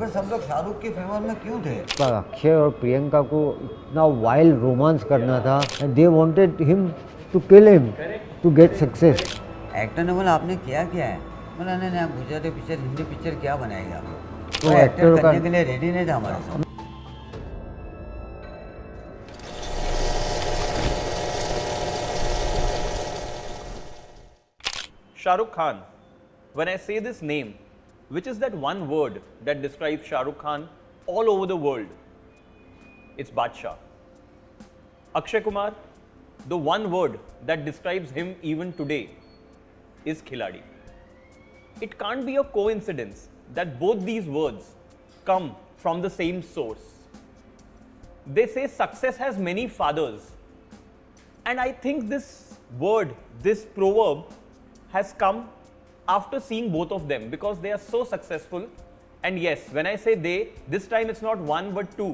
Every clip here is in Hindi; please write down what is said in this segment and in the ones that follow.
पे सब लोग शाहरुख के फेवर में क्यों थे? अक्षय और प्रियंका को इतना वाइल्ड रोमांस करना था and they wanted him to kill him to get success. Actor ने बोला आपने क्या किया है? बोला नहीं आप गुजराती पिक्चर हिंदी पिक्चर क्या बनाएंगे आप लोग? तो वो एक्टर एक्टर का करने के लिए रेडी नहीं था हमारे साथ। Shah Rukh Khan. When I say this name, which is that one word that describes Shah Rukh Khan all over the world, it's Badshah. Akshay Kumar, the one word that describes him even today is Khiladi. It can't be a coincidence that both these words come from the same source. They say success has many fathers. And I think this word, this proverb, has come after seeing both of them because they are so successful. And yes, when I say they, this time it's not one but two.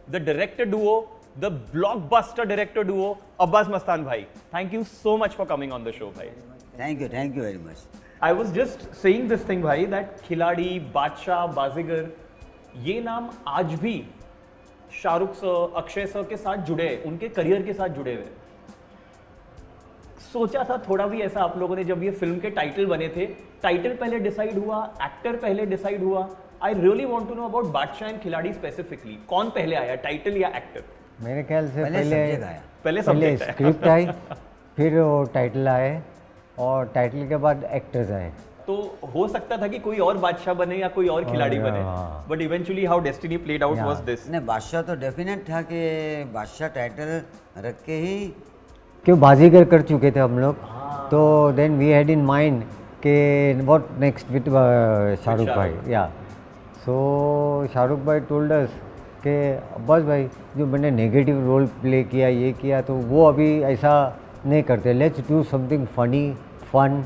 The director duo, the blockbuster director duo, Abbas Mastan bhai. Thank you so much for coming on the show, bhai. Thank you very much. I was just saying this thing, bhai, that Khiladi, Badshah, Bazigar, ये नाम आज भी शाहरुख सर, अक्षय सर के साथ जुड़े हैं, उनके करियर के साथ जुड़े हुए हैं। सोचा था थोड़ा भी ऐसा आप लोगों ने जब ये फिल्म के टाइटल बने थे, टाइटल पहले डिसाइड हुआ, एक्टर पहले डिसाइड हुआ। I really want to know about Baadshah and Khiladi specifically, कौन पहले आया, टाइटल या एक्टर? मेरे ख्याल से पहले स्क्रिप्ट आई, फिर वो टाइटल आए और टाइटल के बाद एक्टर्स आए। तो हो सकता था कि कोई और बादशाह बने या कोई और खिलाड़ी बने, but eventually how destiny played out was this. नहीं, बादशाह तो डेफिनेट था कि बादशाह टाइटल रख के ही, क्यों बाजीगर कर चुके थे हम लोग, तो then we had in mind कि व्हाट नेक्स्ट विद शाहरुख भाई। या सो शाहरुख भाई टोल्ड अस कि अब्बास भाई जो मैंने नेगेटिव रोल प्ले किया, ये किया, तो वो अभी ऐसा नहीं करते, let's do something funny, fun,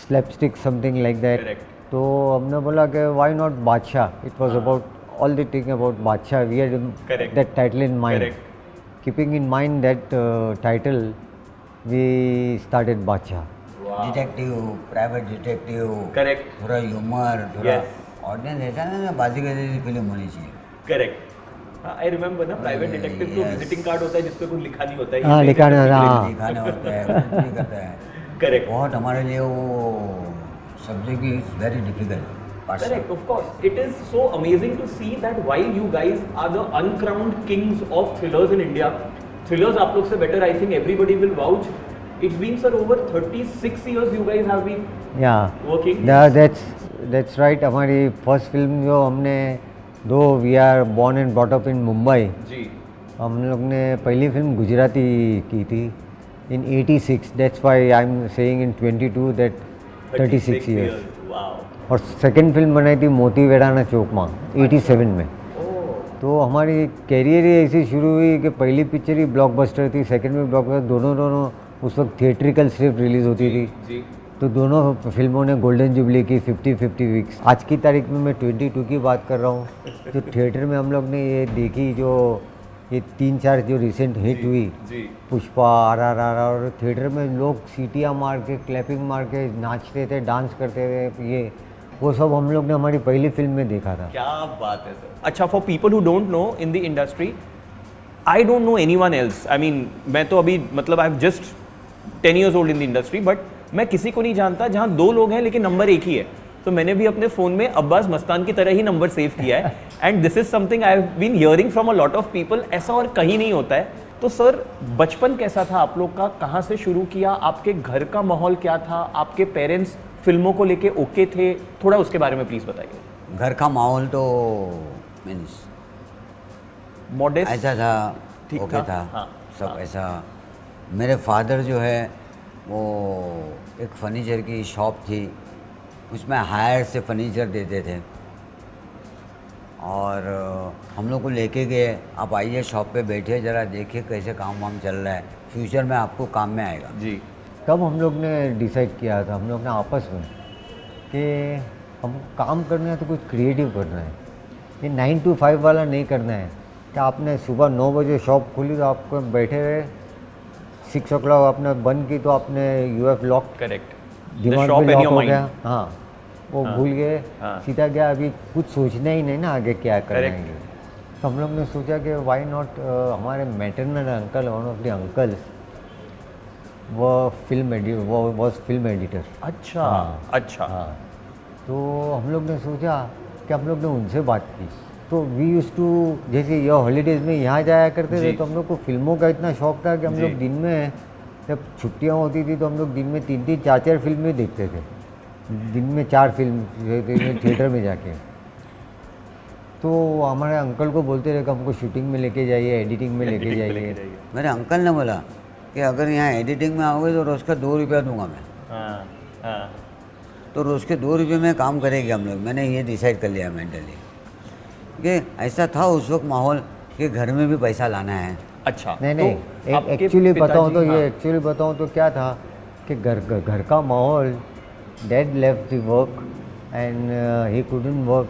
slapstick, something like that. तो हमने बोला कि why not Badshah. It was about all the thing about Badshah, we had that title in mind. Keeping in mind that title, we started Badshah. Detective, private detective, correct, थोड़ा ह्यूमर, थोड़ा ऑडियंस ऐसा ना, बाजीगर जैसी फिल्म होनी चाहिए। करेक्ट। आई रिमेम्बर ना, प्राइवेट डिटेक्टिव तो विजिटिंग कार्ड होता है जिस पे कुछ लिखा नहीं होता है। हाँ, लिखाना दिखाना होता है, कुछ नहीं करता है। करेक्ट। बहुत हमारे लिए वो subject is very difficult. Correct, of course. It is so amazing to see that while you guys are the uncrowned kings of thrillers in India, thrillers आप लोग से better, I think everybody will vouch. It's been, sir, over 36 years you guys have been working. That's right. हमारी फर्स्ट फिल्म जो हमने, though we are born and brought up in Mumbai, जी, हम लोग ने पहली फिल्म गुजराती की थी in 86. That's why I'm saying in 22 that 36 years. Wow. और सेकंड फिल्म बनाई थी मोती वेराना चौक में 87 में। तो हमारी कैरियर ही ऐसी शुरू हुई कि पहली पिक्चर ही ब्लॉकबस्टर थी, सेकंड में ब्लॉकबस्टर, दोनों उस वक्त थिएट्रिकल सिर्फ रिलीज़ होती थी। तो दोनों फिल्मों ने गोल्डन जुबली की 50 वीक्स। आज की तारीख में मैं 22 की बात कर रहा हूँ। जो थिएटर में हम लोग ने ये देखी, जो ये 3-4 जो रिसेंट हिट हुई, पुष्पा, RRR, और थिएटर में लोग सीटियाँ मार के, क्लैपिंग मार के नाचते थे, डांस करते थे, ये वो सब हम लोग ने हमारी पहली फिल्म में देखा था। क्या बात है सर। अच्छा, for people who don't know in the industry, I don't know anyone else. I mean, मैं तो अभी मतलब I am just 10 years old in the industry, but मैं किसी को नहीं जानता जहाँ दो लोग हैं लेकिन नंबर एक ही है। तो मैंने भी अपने फ़ोन में अब्बास मस्तान की तरह ही नंबर सेव किया है। And this is something I have been hearing from a lot of people, ऐसा और कहीं नहीं होता है। तो सर, बचपन कैसा था आप लोग का, कहाँ से शुरू किया, आपके घर का माहौल क्या था, आपके पेरेंट्स फिल्मों को लेके ओके थे, थोड़ा उसके बारे में प्लीज बताइए। घर का माहौल तो मीन्स मॉडेस्ट ऐसा था, ठीक ओके था, हाँ, सब हाँ। ऐसा। मेरे फादर जो है वो एक फर्नीचर की शॉप थी, उसमें हायर से फर्नीचर देते थे, और हम लोग को लेके गए, आप आइए शॉप पे बैठिए, ज़रा देखिए कैसे काम वाम चल रहा है, फ्यूचर में आपको काम में आएगा। जी। तब हम लोग ने डिसाइड किया था, हम लोग ने आपस में, कि हम काम करना है तो कुछ क्रिएटिव करना है, ये 9 to 5 वाला नहीं करना है। कि आपने सुबह 9 बजे शॉप खोली तो आपको बैठे रहे, 6 o'clock आपने बंद की तो आपने यू हैव लॉक, करेक्ट, दिमाग में लॉक हो गया। हाँ, वो हाँ, भूल गए, हाँ। सीधा गया, अभी कुछ सोचना ही नहीं ना आगे क्या करना Correct. है। तो हम लोग ने सोचा कि वाई नॉट, हमारे maternal uncle, one of the uncles, वो वॉज फिल्म एडिटर। अच्छा हाँ। अच्छा हाँ, तो हम लोग ने सोचा कि हम लोग ने उनसे बात की। तो वी यूज़ टू, जैसे ये हॉलीडेज़ में यहाँ जाया करते थे, जी। तो हम लोग को फिल्मों का इतना शौक था कि हम जी। लोग दिन में, जब छुट्टियाँ होती थी तो हम लोग दिन में 3-3, 4-4 फिल्में देखते थे। दिन में 4 फिल्म थिएटर में जाके। तो हमारे अंकल को बोलते रहे कि हमको शूटिंग में लेके जाइए, एडिटिंग में लेके Editing पे जाइए। जाइए। मेरे अंकल ने बोला कि अगर यहाँ एडिटिंग में आओगे तो रोज़ का 2 रुपया दूंगा मैं। हाँ हाँ तो रोज़ के 2 रुपये में काम करेंगे हम लोग। मैंने ये डिसाइड कर लिया मेंटली कि ऐसा था उस वक्त माहौल कि घर में भी पैसा लाना है। अच्छा नहीं तो नहीं, आपके एक्चुअली बताऊँ तो पिताजी- ये एक्चुअली बताऊँ तो क्या था कि घर का माहौल, dad left the work and he couldn't work,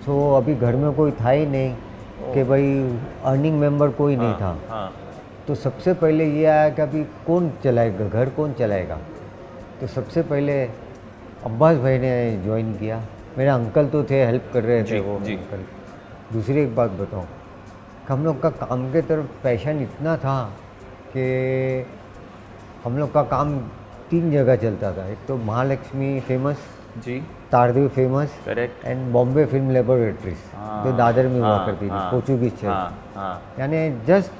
so अभी घर में कोई था ही नहीं कि भाई अर्निंग मेंबर कोई नहीं हाँ, था। हाँ तो सबसे पहले ये आया कि अभी कौन चलाएगा, घर कौन चलाएगा। तो सबसे पहले अब्बास भाई ने ज्वाइन किया। मेरे अंकल तो थे, हेल्प कर रहे थे जी, वो जी। अंकल। दूसरी एक बात बताऊँ कि हम लोग का काम के तरफ पैशन इतना था कि हम लोग का काम 3 जगह चलता था। एक तो महालक्ष्मी फेमस, जी Tardeo famous, correct and Bombay film laboratories, जो दादर में हुआ करती थी, पोर्चुगीज चर्च, हाँ हाँ यानी जस्ट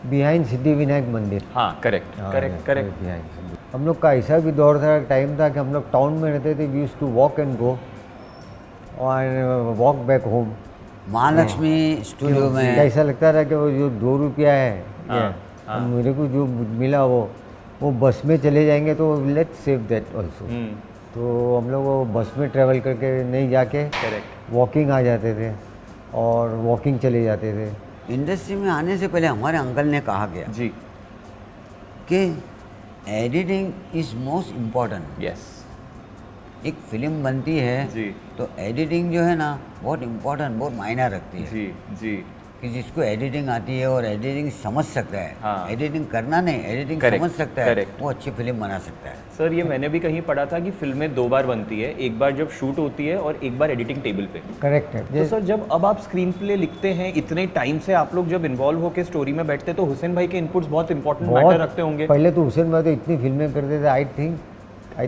बिहाइंड सिद्धिविनायक मंदिर। हाँ करेक्ट हाँ, करेक्ट करेक्ट behind। हम लोग का ऐसा भी दौर था, टाइम था कि हम लोग टाउन में रहते थे, we used to walk and go और walk back home. Mahalakshmi studio में ऐसा लगता था कि वो जो 2 रुपया है, हाँ, ये, हाँ। और मेरे को जो मिला वो बस में चले जाएंगे तो लेट्स सेव दैट ऑल्सो। तो हम लोग वो बस में ट्रैवल करके नहीं जाके करेक्ट वॉकिंग आ जाते थे और वॉकिंग चले जाते थे। इंडस्ट्री में आने से पहले हमारे अंकल ने कहा गया जी कि editing is most important. Yes एक फिल्म बनती है जी तो एडिटिंग जो है ना बहुत इम्पोर्टेंट, बहुत मायना रखती है। जी जी कि जिसको एडिटिंग आती है और एडिटिंग समझ सकता है, हाँ। एडिटिंग करना नहीं, एडिटिंग Correct, समझ सकता है, correct। वो अच्छी फिल्म बना सकता है। सर ये मैंने भी कहीं पढ़ा था कि फिल्में 2 बार बनती है, एक बार जब शूट होती है और एक बार एडिटिंग टेबल पे। करेक्ट है। तो सर जब अब आप स्क्रीन प्ले लिखते हैं, इतने टाइम से आप लोग जब इन्वॉल्व होकर स्टोरी में बैठते हैं, तो हुसैन भाई के इनपुट्स बहुत इंपॉर्टेंट मैटर रखते होंगे। पहले तो हुसैन भाई तो इतनी फिल्में करते थे, आई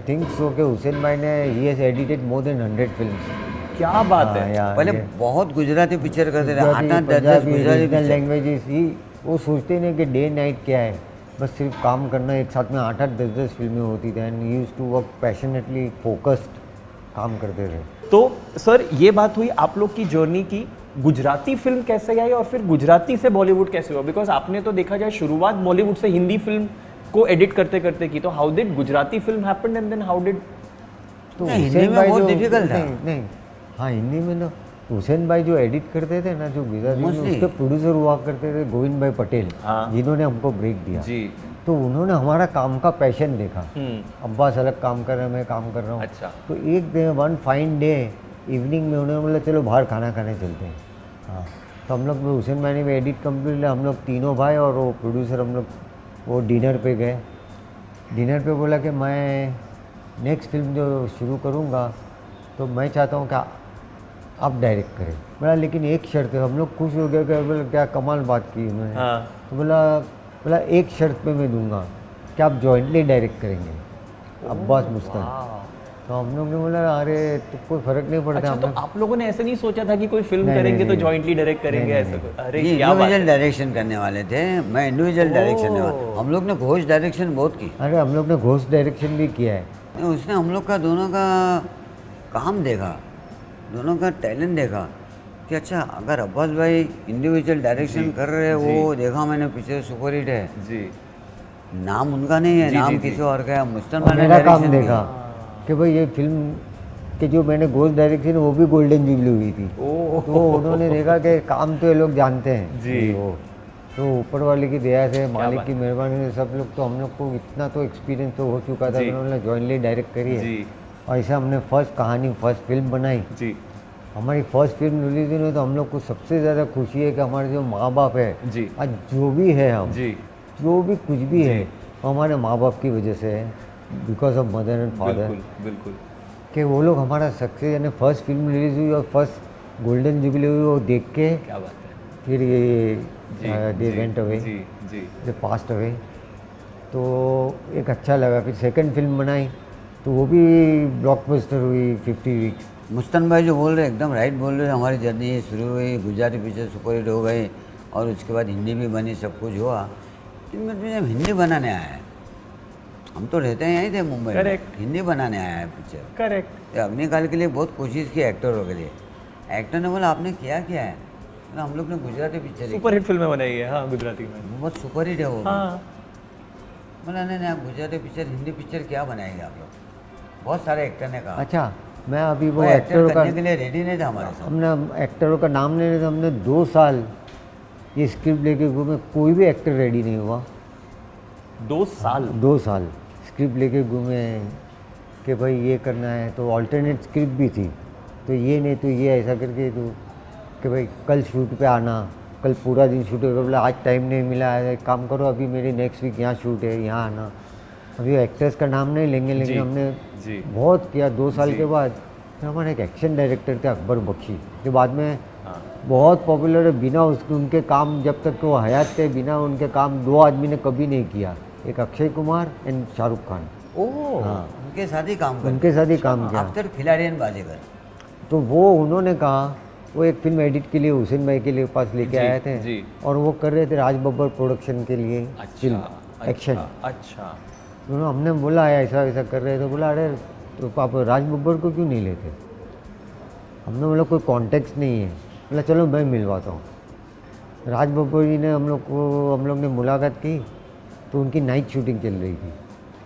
थिंक सो कि हुसैन भाई ने he has edited more than 100 films. क्या बात है। पहले बहुत गुजराती पिक्चर करते थे, 8-8, 10-10 गुजराती पिक्चर। लैंग्वेजेस ही, वो सोचते नहीं कि डे नाइट क्या है, बस सिर्फ काम करना। एक साथ में 8-8, 10-10 फिल्में होती थी and used to work passionately, focused काम करते थे। तो सर ये बात हुई आप लोग की जर्नी की, गुजराती फिल्म कैसे आई और फिर गुजराती से बॉलीवुड कैसे हुआ? बिकॉज आपने तो देखा जाए शुरुआत बॉलीवुड से हिंदी फिल्म को एडिट करते करते की, तो how did Gujarati film happen and then how did? तो नहीं, हुसैन हिंदी में भाई बहुत जो- difficult था। नहीं, हाँ हिंदी में ना हुसैन भाई जो एडिट करते थे ना, जो गुजराती में, Mostly। उसके प्रोड्यूसर हुआ करते थे गोविंद भाई पटेल, हाँ। जिन्होंने हमको ब्रेक दिया। जी तो उन्होंने हमारा काम का पैशन देखा। हम्म अब्बास अलग काम कर रहे हैं, मैं काम कर रहा हूँ। अच्छा। तो एक दिन, वन फाइन डे इवनिंग में उन्होंने बोला चलो बाहर खाना खाने चलते हैं। हाँ, तो हम लोग हुसैन भाई ने भी एडिट कंप्लीट लिया, हम लोग तीनों भाई और वो प्रोड्यूसर, हम लोग वो डिनर पे गए। डिनर पे बोला कि मैं नेक्स्ट फिल्म जो शुरू करूँगा तो मैं चाहता हूँ कि आप डायरेक्ट करें। बोला लेकिन एक शर्त है। हम लोग खुश हो गए कि बोला क्या कमाल बात की उन्होंने। हाँ तो बोला एक शर्त पे मैं दूंगा कि आप जॉइंटली डायरेक्ट करेंगे, अब्बास मुस्तान। तो हम लोग ने बोला अरे तो कोई फर्क नहीं पड़ता। अच्छा, हम तो लोग आप लोगों ने ऐसे नहीं सोचा था कि कोई फिल्म नहीं, करेंगे नहीं, तो नहीं। जॉइंटली डायरेक्ट करेंगे नहीं, ऐसा नहीं, कुछ? अरे ये क्या बात इंडिविजुअल है। डायरेक्शन करने वाले थे, मैं इंडिविजुअल डायरेक्शन करने वाला। हम लोग ने घोष डायरेक्शन बहुत की। अरे हम लोग ने घोस्ट डायरेक्शन भी किया है। नहीं, उसने हम लोग का दोनों का काम देखा, दोनों का टैलेंट देखा कि अच्छा अगर अब्बास भाई इंडिविजुअल डायरेक्शन कर रहे हैं, वो देखा मैंने पीछे सुपर हिट है, जी नाम उनका नहीं है, जी, नाम जी, किसी जी। और का है। मुस्तन और भाई ने मेरा काम डायरेक्शन देखा किया। कि भाई ये फिल्म के जो मैंने घोस्ट डायरेक्शन, वो भी गोल्डन जुबली हुई थी। ओह। तो उन्होंने देखा कि काम तो ये लोग जानते हैं जी। वो, तो ऊपर वाले की दया से, मालिक बात की मेहरबानी से सब लोग, तो हम लोग को इतना तो एक्सपीरियंस तो हो चुका था जी। कि उन्होंने जॉइंटली डायरेक्ट करी है। जी और ऐसा हमने फर्स्ट फिल्म बनाई। जी हमारी फर्स्ट फिल्म रिलीज हुई है, तो हम लोग को सबसे ज़्यादा खुशी है कि हमारे जो माँ बाप है, जी आज जो भी है हम, जी जो भी कुछ भी है, वो हमारे माँ बाप की वजह से है, because of mother and father. बिल्कुल बिल्कुल। कि वो लोग हमारा सक्सेस यानी फर्स्ट फिल्म रिलीज हुई और फर्स्ट गोल्डन जुबली हुई वो देख के क्या बात है। फिर ये दे वेंट अवे, जी जी। They passed away. तो एक अच्छा लगा। फिर सेकंड फिल्म बनाई तो वो भी ब्लॉकबस्टर हुई 50 वीक्स। मुस्तन भाई जो बोल रहे हैं एकदम राइट बोल रहे हैं। हमारी जर्नी शुरू हुई, गुजराती पिक्चर सुपरहिट हो गई और उसके बाद हिंदी भी बनी, सब कुछ हुआ। लेकिन मैं जब हिंदी बनाने आया है, हम तो रहते हैं यहीं थे मुंबई में, Correct. हिंदी बनाने आया है पिक्चर। करेक्ट। अग्निकाल के लिए बहुत कोशिश की एक्टरों के लिए। एक्टर ने बोला आपने किया क्या है, बोला हम लोग ने गुजराती पिक्चर सुपरहिट फिल्में बनाई है हाँ गुजराती में। बहुत सुपरहिट है वो। हाँ बोला नहीं आप गुजराती पिक्चर हिंदी पिक्चर क्या बनाएंगे आप लोग। बहुत सारे एक्टर ने कहा। अच्छा, मैं अभी वो वो एक्टर एक्टरों का करने के लिए रेडी नहीं था हमारे साथ। हमने एक्टरों का नाम नहीं लिया, हमने 2 साल ये स्क्रिप्ट लेके घूमे, कोई भी एक्टर रेडी नहीं हुआ। 2 साल। 2 साल स्क्रिप्ट लेके घूमे कि भाई ये करना है, तो ऑल्टरनेट स्क्रिप्ट भी थी, तो ये नहीं तो ये ऐसा करके तो कि भाई कल शूट पे आना, कल पूरा दिन शूट होगा। बोला आज टाइम नहीं मिला है, एक काम करो अभी मेरी नेक्स्ट वीक यहाँ शूट है, यहाँ आना। अभी एक्टर्स का नाम नहीं लेंगे, लेकिन जी, हमने जी। बहुत किया। 2 साल जी। के बाद फिर हमारे एक एक्शन डायरेक्टर थे अकबर बख्शी, जो बाद में हाँ। बहुत पॉपुलर है। बिना उसके उनके काम जब तक वो हयात थे, बिना उनके काम 2 आदमी ने कभी नहीं किया, एक अक्षय कुमार एंड शाहरुख खान। ओह हाँ, उनके साथ ही काम करते। उनके साथ ही काम किया। आफ्टर खिलाड़ी एंड बाजीगर। तो वो उन्होंने कहा, वो एक फिल्म एडिट के लिए हुसैन भाई के लिए पास लेके जी, आए थे जी। और वो कर रहे थे राज बब्बर प्रोडक्शन के लिए फिल्म एक्शन। अच्छा। उन्होंने हमने बोला ऐसा ऐसा कर रहे थे, बोला अरे तो आप राज बब्बर को क्यों नहीं लेते। हमने बोला कोई कॉन्टेक्स्ट नहीं है, बोला चलो मैं मिलवाता हूँ। राज बब्बर जी ने हम लोग ने मुलाकात की तो उनकी नाइट शूटिंग चल रही थी।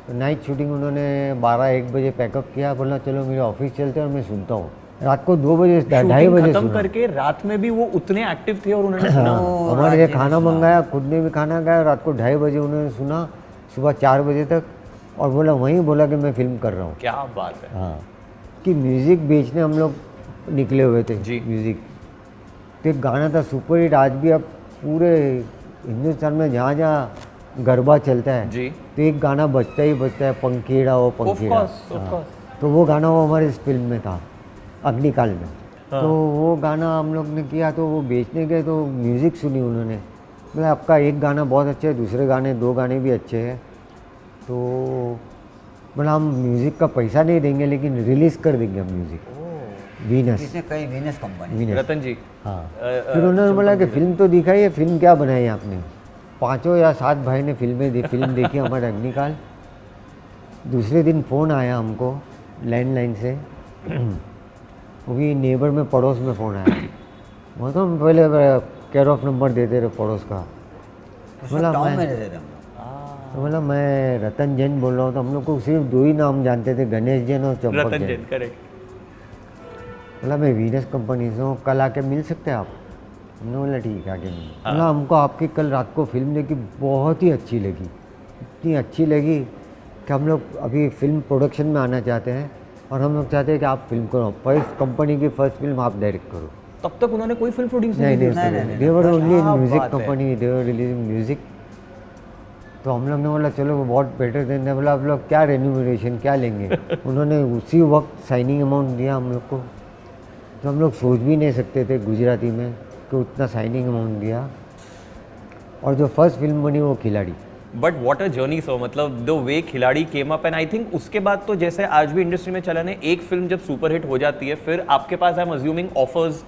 तो नाइट शूटिंग उन्होंने 12-1 बजे पैकअप किया, बोला चलो मेरे ऑफिस चलते हैं और मैं सुनता हूँ। रात को 2 बजे 2:30 बजे खत्म सुना। करके रात में भी वो उतने एक्टिव थे और उन्होंने सुना। हाँ, हमारे लिए खाना मंगाया, खुद ने भी खाना खाया। रात को 2:30 बजे उन्होंने सुना, सुबह 4 बजे तक, और बोला कि मैं फिल्म कर रहा हूँ। क्या बात है। हाँ, कि म्यूज़िक बेचने हम लोग निकले हुए थे। जी। म्यूज़िक तो एक गाना था सुपर हिट, आज भी अब पूरे हिंदुस्तान में जहाँ जहाँ गरबा चलता है जी। तो एक गाना बजता ही बजता है, पंखेड़ा हो पंखेड़ा। Of course. तो वो गाना वो हमारे इस फिल्म में था अग्निकाल में। तो वो गाना हम लोग ने किया, तो वो बेचने गए तो म्यूज़िक सुनी उन्होंने, बोला आपका एक गाना बहुत अच्छा है, दूसरे गाने 2 गाने भी अच्छे हैं। तो बोला हम म्यूज़िक का पैसा नहीं देंगे लेकिन रिलीज़ कर देंगे हम म्यूज़िक। वीनस, इसने कई वीनस कंपनी। वीनस। रतन जी हाँ, फिर उन्होंने बोला कि फिल्म तो दिखाई है, फिल्म क्या बनाई आपने। 5 या 7 भाई ने फिल्म देखी हमारे अग्निकाल। दूसरे दिन फ़ोन आया हमको लैंडलाइन से, वो भी नेबर में, पड़ोस में फ़ोन आया। वो तो हम पहले केयर ऑफ नंबर देते रहे पड़ोस का। बोला टाउन मैं में रहते थे हम। तो बोला मैं रतन जैन बोल रहा हूँ। तो हम लोग को सिर्फ 2 ही नाम जानते थे, गणेश जैन और चंपक रतन जैन। जैन करेक्ट। बोला मैं वीनस कंपनी से हूँ, कल आके मिल सकते हैं आप। हमने बोला ठीक है आके मिल। बोला हमको आपकी कल रात को फिल्म देखी, बहुत ही अच्छी लगी, इतनी अच्छी लगी कि हम लोग अभी फिल्म प्रोडक्शन में आना चाहते हैं और हम लोग चाहते हैं कि आप फिल्म करो, फर्स्ट कंपनी की फर्स्ट फिल्म आप डायरेक्ट करो। तब तक उन्होंने कोई फिल्म प्रोड्यूस नहीं नहीं नहीं, दे वर ओनली इन म्यूजिक बात है। कंपनी, दे वर रिलीजिंग म्यूजिक। तो हम लोग ने बोला चलो बहुत बेटर देन। बोला आप लोग क्या रेन्यूमरेशन क्या लेंगे। उन्होंने उसी वक्त साइनिंग अमाउंट दिया हम लोग को, तो हम लोग सोच भी नहीं सकते थे गुजराती में कि उतना साइनिंग अमाउंट दिया। और जो फर्स्ट फिल्म बनी वो खिलाड़ी। But what a journey so, मतलब द वे खिलाड़ी came up, and I think उसके बाद तो जैसे आज भी इंडस्ट्री में चलन है, एक फिल्म जब सुपर हिट हो जाती है फिर आपके पास आई एम अज्यूमिंग ऑफर्स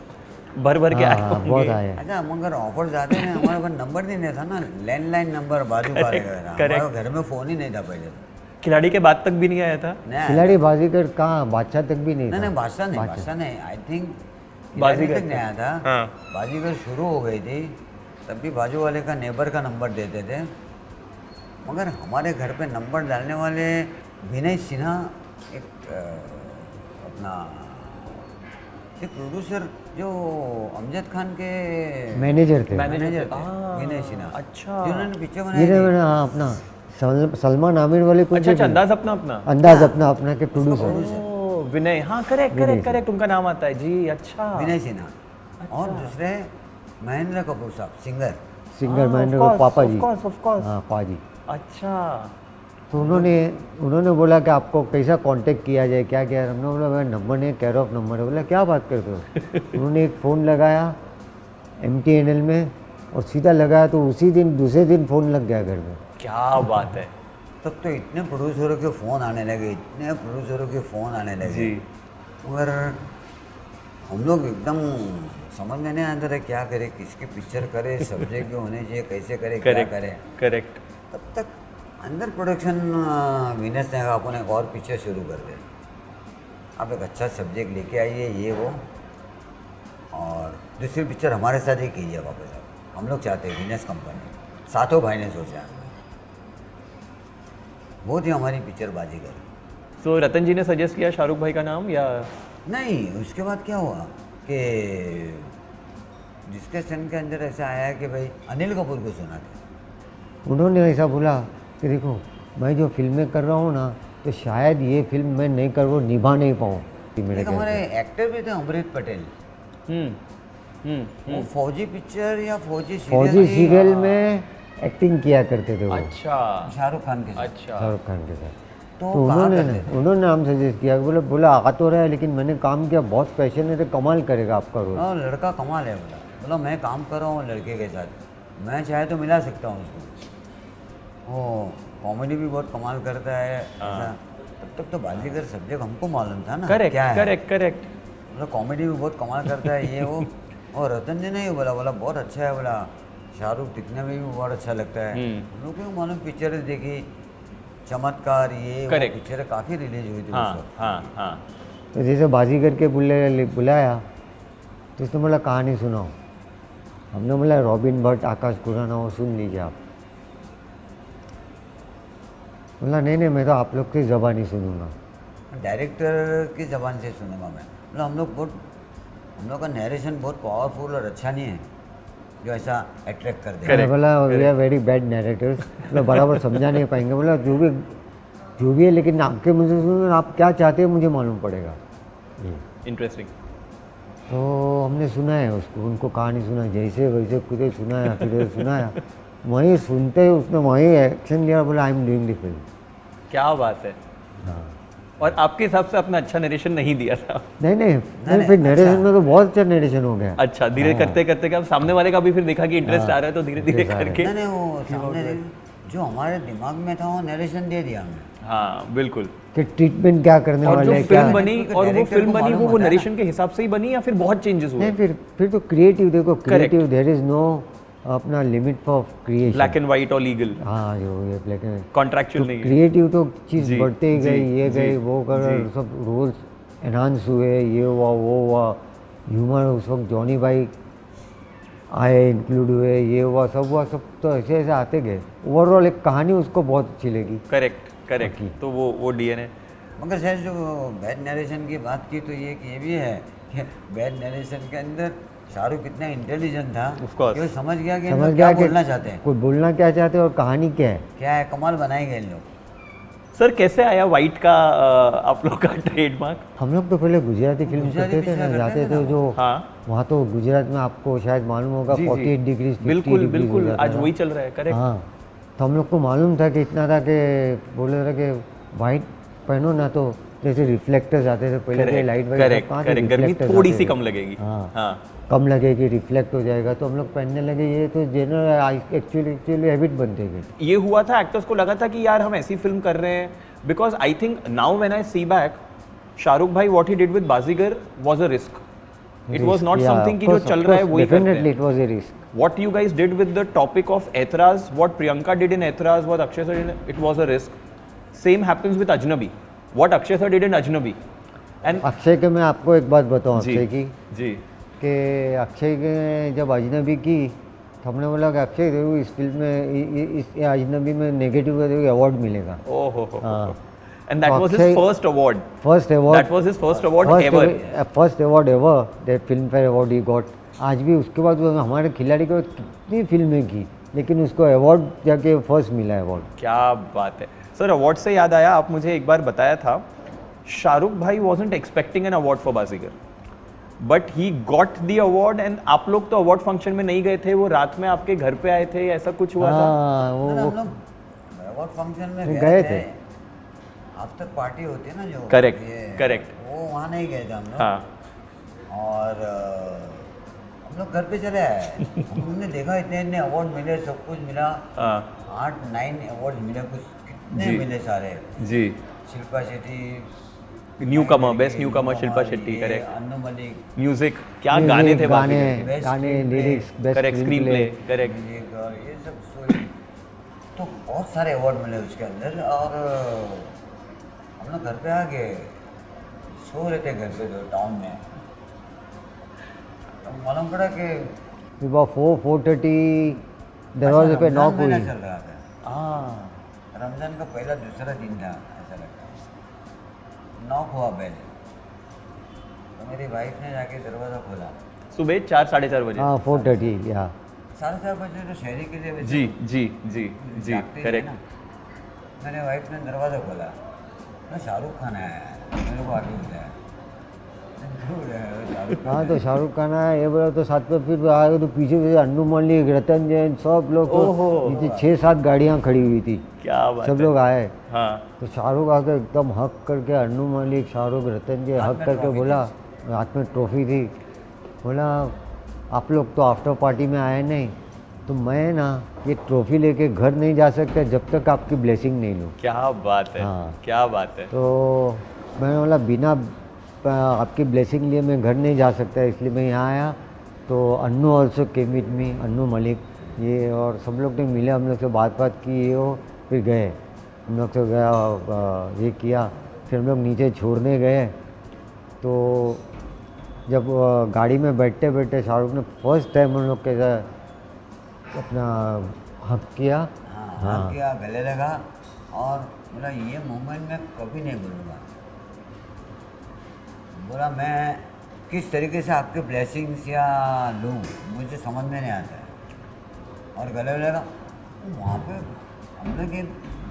भर भर के आए हाँ, होंगे। बहुत आए। अच्छा मगर ऑफर आते हैं, हमारे पास नंबर नहीं नहीं था ना, लैंडलाइन नंबर बाजू का रहेगा। correct. हमारे घर में फ़ोन ही नहीं था पहले। खिलाड़ी के बाद तक भी नहीं आया था। नहीं खिलाड़ी बाजीगर कहाँ, बादशाह तक भी नहीं नहीं था। नहीं, बादशाह नहीं, आई थिंक बाजीगर तक नहीं आया था। हाँ। बाजीगर शुरू हो गई थी, तब भी बाजू वाले का नेबर का नंबर देते थे। मगर हमारे घर पे नंबर डालने वाले विनय सिन्हा, एक अपना एक प्रोड्यूसर जो अमजद खान के मैनेजर थे। मैनेजर थे, हाँ, विनय सिन्हा। अच्छा। जिन्होंने पिक्चर ये बनाई थी। मैंने अपना सलमान आमिर वाले कुछ अच्छा अच्छा, अंदाज अपना अपना। अंदाज अपना अपना के प्रोड्यूसर। ओह, विनय, हाँ करेक्ट उनका नाम आता है जी। अच्छा विनय सिन्हा। और दूसरे महेंद्र कपूर साहब, सिंगर। सिंगर हाँ, महेंद्र of course, पापा of ji. course, of course। हाँ पाजी। अच्छा, तो उन्होंने बोला कि आपको कैसा कांटेक्ट किया जाए, क्या किया। हमने बोला मेरा नंबर नहीं, केयर ऑफ नंबर है। बोला क्या बात करते हो। उन्होंने एक फ़ोन लगाया MTNL में और सीधा लगाया, तो उसी दिन दूसरे दिन फ़ोन लग गया घर में। क्या बात है। तब तो इतने प्रोड्यूसरों के फ़ोन आने लगे, इतने प्रोड्यूसरों के फ़ोन आने लगे, जी। मगर हम लोग एकदम समझ में नहीं आता था क्या करें, किसकी पिक्चर करे, सब्जेक्ट भी होने चाहिए, कैसे करें, क्या करें। करेक्ट। तब तक अंदर प्रोडक्शन विनेस ने कहा अपन एक और पिक्चर शुरू कर दे, आप एक अच्छा सब्जेक्ट लेके आइए, ये वो, और दूसरी पिक्चर हमारे साथ ही कीजिए वापस। आप हम लोग चाहते हैं विनेस कंपनी, सातों भाई ने सोचा, वो थी हमारी पिक्चर बाजीगर। सो रतन जी ने सजेस्ट किया शाहरुख भाई का नाम या नहीं, उसके बाद क्या हुआ कि डिस्कशन के अंदर ऐसा आया कि भाई अनिल कपूर को सुना था। उन्होंने ऐसा बोला कि देखो मैं जो फिल्में कर रहा हूँ ना, तो शायद ये फिल्म मैं नहीं कर, वो निभा नहीं पाऊँ। मेरे एक हमारे एक्टर भी थे अमृत पटेल, वो फौजी पिक्चर या फौजी सीरियल में एक्टिंग किया करते थे वो, अच्छा शाहरुख खान के साथ। अच्छा शाहरुख खान के साथ। तो तो कहाँ उन्होंने करते थे? उन्होंने नाम सजेस्ट किया, बोला आ तो रहा है, लेकिन मैंने काम किया, बहुत पैशनेट है, कमाल करेगा आपका रोल। हाँ, लड़का कमाल है। बोला मैं काम कर रहा हूँ लड़के के साथ, मैं चाहे तो मिला सकता हूँ उसको, वो कॉमेडी भी बहुत कमाल करता है ऐसा। तब तक तो बाजीगर सब्जेक्ट हमको मालूम था ना, करेक्ट क्या है। करेक्ट। मतलब कॉमेडी भी बहुत कमाल करता है ये वो। और रतन जी ने ही बोला बहुत अच्छा है, बोला शाहरुख दिखने में भी बहुत अच्छा लगता है। हम लोग को मालूम पिक्चरें देखी, चमत्कार, ये वो Correct. पिक्चरें काफ़ी रिलीज हुई थी उस हाँ वक्त। हाँ। तो जैसे बाजीगर के बुलाया, तो उसने बोला कहानी सुनाओ। हमने बोला रॉबिन भट्ट, आकाश खुराना, वो सुन लीजिए आप। बोला नहीं मैं तो आप लोग की ज़बान ही सुनूंगा। डायरेक्टर की ज़बान से सुनूंगा मैं। मतलब हम लोग का नरेशन बहुत पावरफुल और अच्छा नहीं है जो ऐसा अट्रैक्ट कर दे। Correct. बोला we are very bad narrators, मतलब बराबर समझा नहीं पाएंगे। बोला जो भी है, लेकिन आपके मुझे सुनो, आप क्या चाहते हैं मुझे मालूम पड़ेगा। इंटरेस्टिंग। तो हमने सुनाया उसको, उनको कहानी सुना, जैसे वैसे खुद सुनाया, फिर सुनाया। वहीं सुनते ही उसने वहीं एक्शन लिया, बोला I am doing the film. क्या बात है। हाँ। और आपके हिसाब से अपना अच्छा नरेशन नहीं दिया था। नहीं, फिर नरेशन में तो बहुत अच्छा नरेशन हो गया। अच्छा, धीरे करते करते क्या सामने वाले का भी फिर देखा कि इंटरेस्ट आ रहा है, तो धीरे धीरे करके। नहीं वो सामने जो हमारे दिमाग में था वो नरेशन दे दिया हमने। हाँ बिल्कुल। कि ट्रीटमेंट क्या करने और वाले जो हैं, फिल्म क्या बनी, क्योंकि और वो डायरेक्टर फिल्म को बनी मालूम वो होता है नरेशन के हिसाब से ही बनी या फिर बहुत चेंजेस हुए? नहीं, फिर तो क्रिएटिव, देखो क्रिएटिव, देयर इज नो अपना limit for creation. Black and white और लीगल, हाँ, जो ये ब्लैक एंड कॉन्ट्रैक्चुअल नहीं है। क्रिएटिव तो चीज़ जी, बढ़ते ही गई, जी, ये जी, गई, वो कर, जी। सब रोल्स एनहांस हुए, ये हुआ वो हुआ। ह्यूमर उस वक्त जॉनी भाई आए, इंक्लूड हुए, ये हुआ, सब तो ऐसे ऐसे आते गए। ओवरऑल एक कहानी उसको बहुत अच्छी लगी। करेक्ट। तो वो डीएनए। मगर शायद जो बैड नरेशन की बात की तो ये भी है कि बैड नरेशन के अंदर शाहरुख कितना इंटेलिजेंट था Of course. कि वो समझ गया कि समझ लोग गया क्या कि बोलना चाहते हैं, कोई बोलना क्या चाहते हैं और कहानी क्या है। क्या है, कमाल बनाएंगे इन लोग। सर कैसे आया व्हाइट का आप लोग का ट्रेडमार्क? हम लोग तो पहले गुजराती फिल्म गुजराती करते थे ना, पिक्चर जाते करते थे थे ना। जो हाँ वहाँ तो गुजरात में आपको शायद मालूम होगा, जी, जी। 48 डिग्री 50 बिल्कुल डिग्री बिल्कुल, हो जाता आज था। वही चल रहा है। करेक्ट। हाँ, तो हम लोग को मालूम था कि इतना था कि बोले रहे कि वाइट पहनो ना, तो जैसे रिफ्लेक्टर्स आते थे पहले के लाइट करेक्ट। गर्मी थोड़ी सी कम लगेगी। हाँ, कम लगेगी, रिफ्लेक्ट हो जाएगा, तो हम लोग पहनने लगे। ये तो जनरल एक्चुअली हैबिट बनते गए। ये हुआ था, एक्टर्स को लगा था कि यार हम ऐसी फिल्म कर रहे हैं, because I think now when I see back, Shahrukh भाई what he did with Baazigar was a risk. It was not something कि जो चल रहा है वही करते डेफिनेटली हैं। It was a risk. What you guys did with the topic of Aitraz, what Priyanka did in Aitraz, what Akshay sir did, it was a risk. Same happens with Ajnabi. What Akshay sir did in Ajnabi. And Akshay के मैं आपको एक बात बताऊँ, जी, अक्षय की, जी कि अक्षय के जब अजनबी की, तो हमने बोला कि अक्षय देखो इस फिल्म में, इस अजनबी में नेगेटिव का देखो अवार्ड मिलेगा। Oh ho ho. हाँ। And that तो was his Akshay- first award. First award, That was his first award ever. First award ever, that film fair award he got. आज भी उसके बाद वो हमारे खिलाड़ी को कितनी फिल्में की, लेकिन उसको अवार्ड जाके फर्स्ट मिला अवार्ड। क्या बात है सर। अवार्ड से याद आया, आप मुझे एक बार बताया था शाहरुख भाई wasn't expecting an award for Baazigar, but he got the award. And आप लोग तो अवार्ड फंक्शन में नहीं गए थे, वो रात में आपके घर पे आए थे, ऐसा कुछ हुआ था? हाँ, ना, वो हम लोग अवार्ड फंक्शन में गए गए थे। थे। आफ्टर पार्टी होती है ना जो, Correct, ये correct. वो वहाँ नहीं गए थे हम लोग। हाँ और हम लोग घर पे चले आए। हमने देखा इतने इतने अवार्ड मिले, सब कुछ मिला, हाँ 8-9 अवार्ड मिले, कुछ कितने जी। मिले सारे। जी शिल्पा शेट्टी, न्यू कमर, बेस्ट न्यू कमर शिल्पा शेट्टी, ये करेक्ट। अन्नू मलिक, म्यूजिक, क्या Music, गाने थे गाने बाकी Best गाने screenplay, lyrics best correct screen play correct. Music और ये सब स्टोरी, तो बहुत सारे अवार्ड मिले उसके अंदर। और हम लोग घर पे आ गए, सो रहे थे घर पे तो टाउन में, तो मालूम पड़ा कि सुबह 4:30 दरवाजे पे रमजान नॉक महीना हुई। चल रहा था। हाँ रमजान का पहला दूसरा दिन था ऐसा लगता है। नॉक हुआ बेल, तो मेरी वाइफ ने जाके दरवाज़ा खोला। सुबह 4-4:30 बजे। हाँ 4:30 या 4:30 बजे तो शहरी के लिए वैसे जी जी जी जी जागते ही है करेक्ट। ना। मेरे वाइफ ने दरवाज़ा खोला, मैं शाहरुख खान आया है, मेरे को आगे बुलाया। शाहरुख हाँ तो शाहरुख खान आया ये बोला, तो साथ में फिर आगे तो पीछे अन्नू मलिक, रतन जैन, सब लोग ओहो। तो नीचे 6-7 गाड़ियाँ खड़ी हुई थी, क्या बात सब है। लोग आए। हाँ तो शाहरुख आके एकदम हक करके, अन्नू मलिक, शाहरुख, रतन जी हाथ हक में करके ट्रॉफी बोला, हाथ में ट्रॉफी थी, बोला आप लोग तो आफ्टर पार्टी में आए नहीं, तो मैं ना ये ट्रॉफी लेके घर नहीं जा सकता जब तक आपकी ब्लेसिंग नहीं लूँ। क्या बात है, हाँ। क्या बात है। तो मैंने बोला बिना आपकी ब्लेसिंग लिए मैं घर नहीं जा सकता, इसलिए मैं यहाँ आया। तो Annu also came with me, Annu Malik ये, और सब लोग ने मिले, हम लोग से बात की ये हो, फिर गए हम लोग से गया ये किया, फिर हम लोग नीचे छोड़ने गए। तो जब गाड़ी में बैठते बैठते शाहरुख ने फर्स्ट टाइम हम लोग के साथ अपना हक किया। हाँ किया, गले लगा और बोला ये मोमेंट मैं कभी नहीं भूलूंगा। बोला मैं किस तरीके से आपके ब्लेसिंग्स या लूँ मुझे समझ में नहीं आता है। और गले लगा वहाँ पे हम लोग ये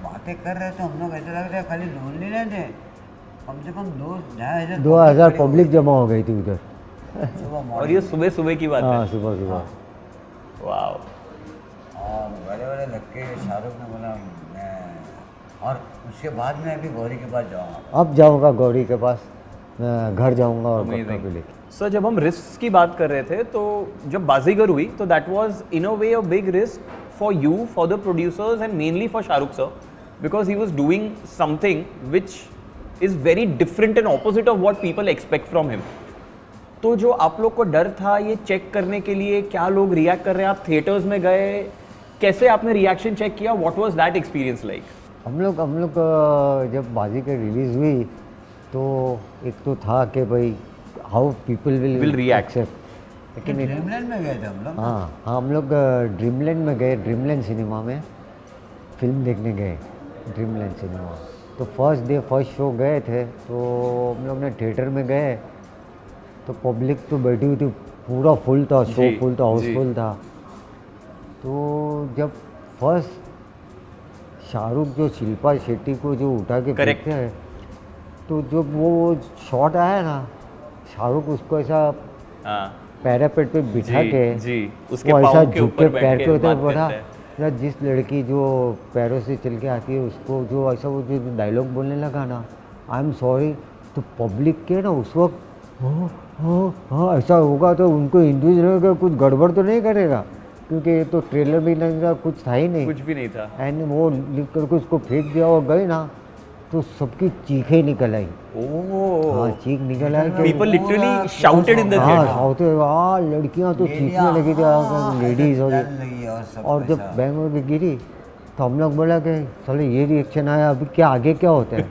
बातें कर रहे थे, हम लोग ऐसा लग रहा है खाली लोनली नहीं थे, कम से कम 2,000 पब्लिक जमा हो गई थी उधर। सुबह और ये सुबह सुबह की बात हाँ है। सुबह सुबह। वाह। और बड़े बड़े लग के शाहरुख ने बोला मैं, और उसके बाद मैं अभी गौरी के पास जाऊँगा। अब जाऊँगा गौरी के पास, मैं घर जाऊँगा और Amazing. बच्चों को लेके। सर जब हम रिस्क की बात कर रहे थे तो जब बाजीगर हुई तो that was in a way a big risk for you, for the producers and mainly for Shahrukh sir, because he was doing something which is very different and opposite of what people expect from him. तो जो आप लोग को डर था ये चेक करने के लिए, क्या लोग रिएक्ट कर रहे हैं, आप थिएटर्स में गए, कैसे आपने रिएक्शन चेक किया, what was that experience like? हम लोग जब बाजीगर रिलीज़ हुई तो एक तो था कि भाई how people Will react. Except, लेकिन ड्रीमलैंड में गए थे हम लोग। हाँ हम लोग ड्रीमलैंड में गए, ड्रीमलैंड सिनेमा में फिल्म देखने गए, ड्रीमलैंड सिनेमा। तो फर्स्ट डे फर्स्ट शो गए थे, तो हम लोग ने थिएटर में गए तो पब्लिक तो बैठी हुई थी, पूरा फुल था, शो जी, फुल था, जी। हाउसफुल था। तो जब फर्स्ट शाहरुख जो शिल्पा शेट्टी को जो उठा के Correct. फेंकते हैं, तो जब वो शॉट आया ना, शाहरुख उसको ऐसा हाँ पैरापेट पे बिठा जी, के जी, उसके वो ऐसा पाँव के झुक ऊपर के बैठ पैर के के ऊपर बात बढ़ा। करते हैं। मतलब जिस लड़की जो पैरों से चल के आती है उसको जो ऐसा वो जो डायलॉग बोलने लगा ना, आई एम सॉरी, तो पब्लिक के ना उस वक्त हाँ हाँ हाँ ऐसा होगा तो उनको इंडिविजुअल कुछ गड़बड़ तो नहीं करेगा, क्योंकि ये तो ट्रेलर भी नहीं था, कुछ था ही नहीं। कुछ भी नहीं था। एंड वो लिख करके उसको फेंक दिया और गए ना, तो सबकी चीखें निकल आई। ओह हाँ चीख निकल आई कि people literally shouted in the हाँ थिएटर। साउथ लड़कियाँ तो चीखने लगी थी, लेडीज और जब बैंगलोर की गिरी तो हम लोग बोला कि चलो ये रिएक्शन आया, अभी क्या आगे क्या होता है।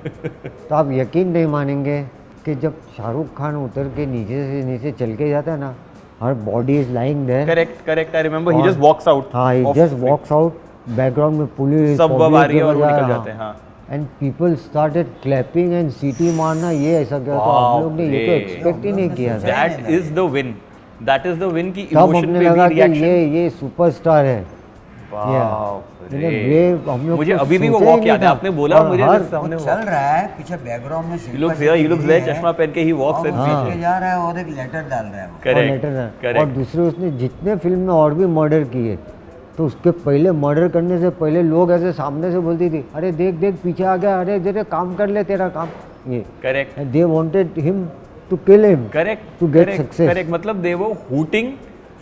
तो आप यकीन नहीं मानेंगे कि जब शाहरुख खान उतर के नीचे से नीचे चल के जाता है ना, हर body is lying there. Correct I remember he just walks out. हाँ he just walks out, background में पुलिस सब आ रही है और वो निकल जाते हैं। हाँ and people started clapping and सीटी मारना, ये ऐसा क्या था, हम लोग ने ये तो एक्सपेक्ट ही नहीं किया था। That is the win, that is the win की तब इमोशन हमने पे लगा भी कि रिएक्शन। ये सुपरस्टार है। बाप मतलब रे। ये हम लोग मुझे को अभी भी वो सोचा ही वॉक नहीं याद है, था। आपने बोला और मुझे हर- जैसे हमने चल रहा है पीछे बैकग्राउंड में He looks here, he looks there, चश्मा पहन के ही walks and सीट sees. जा रहा है और एक लेटर डाल रहा है वो। करेक्ट और करेक्ट। दूसरे उसने जितने फिल्म में और भी मर्डर किए, तो उसके पहले मर्डर करने से पहले लोग ऐसे सामने से बोलती थी, अरे देख देख पीछे आ गया, अरे जरा काम कर ले तेरा काम, ये correct they wanted him to kill him correct to get success. Correct, मतलब दे वो hooting